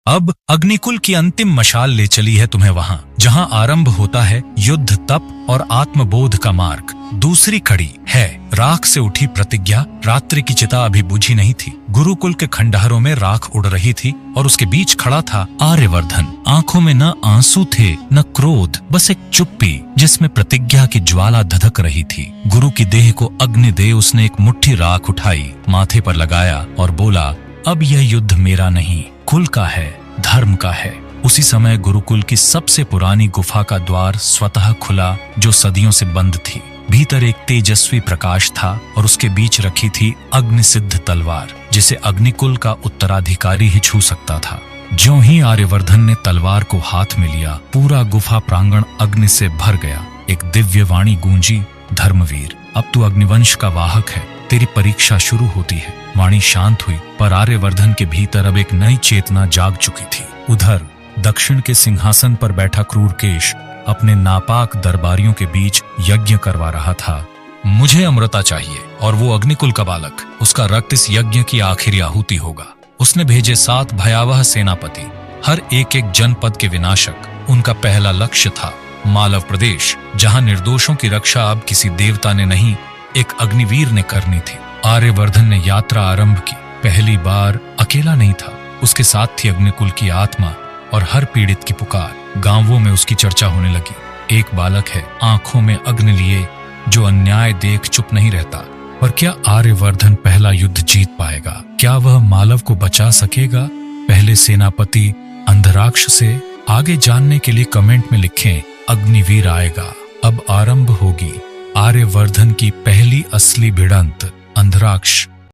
अब अग्निकुल की अंतिम मशाल ले चली है तुम्हें वहां, जहां आरंभ होता है युद्ध, तप और आत्मबोध का मार्ग। दूसरी कड़ी है राख से उठी प्रतिज्ञा। रात्रि की चिता अभी बुझी नहीं थी। गुरुकुल के खंडहरों में राख उड़ रही थी और उसके बीच खड़ा था आर्यवर्धन। आंखों में न आंसू थे न क्रोध, बस एक चुप्पी जिसमें प्रतिज्ञा की ज्वाला धधक रही थी। गुरु की देह को अग्नि दे उसने एक मुट्ठी राख उठाई, माथे पर लगाया और बोला, अब यह युद्ध मेरा नहीं, कुल का है, धर्म का है। उसी समय गुरुकुल की सबसे पुरानी गुफा का द्वार स्वतः खुला, जो सदियों से बंद थी। भीतर एक तेजस्वी प्रकाश था और उसके बीच रखी थी अग्निसिद्ध तलवार, जिसे अग्निकुल का उत्तराधिकारी ही छू सकता था। ज्यों ही आर्यवर्धन ने तलवार को हाथ में लिया, पूरा गुफा प्रांगण अग्नि से भर गया। एक दिव्य वाणी गूंजी, धर्मवीर, अब तू अग्निवंश का वाहक है, तेरी परीक्षा शुरू होती है। वाणी शांत हुई, पर आर्यवर्धन के भीतर अब एक नई चेतना जाग चुकी थी। उधर दक्षिण के सिंहासन पर बैठा क्रूरकेश अपने नापाक दरबारियों के बीच यज्ञ करवा रहा था। मुझे अमृता चाहिए और वो अग्निकुल का बालक, उसका रक्त इस यज्ञ की आखिरी आहुति होगा। उसने भेजे 7 भयावह सेनापति, हर एक जनपद के विनाशक। उनका पहला लक्ष्य था मालव प्रदेश, जहां निर्दोषों की रक्षा अब किसी देवता ने नहीं, एक अग्निवीर ने करनी थी। आर्यवर्धन ने यात्रा आरंभ की। पहली बार अकेला नहीं था, उसके साथ थी अग्निकुल की आत्मा और हर पीड़ित की पुकार। गांवों में उसकी चर्चा होने लगी। एक बालक है, आंखों में अग्नि लिए, जो अन्याय देख चुप नहीं रहता। पर क्या आर्यवर्धन पहला युद्ध जीत पाएगा? क्या वह मालव को बचा सकेगा पहले सेनापति अंधराक्ष से? आगे जानने के लिए कमेंट में लिखें, अग्निवीर आएगा। अब आरंभ होगी आर्यवर्धन की पहली असली भिड़ंत, अंधराक्ष।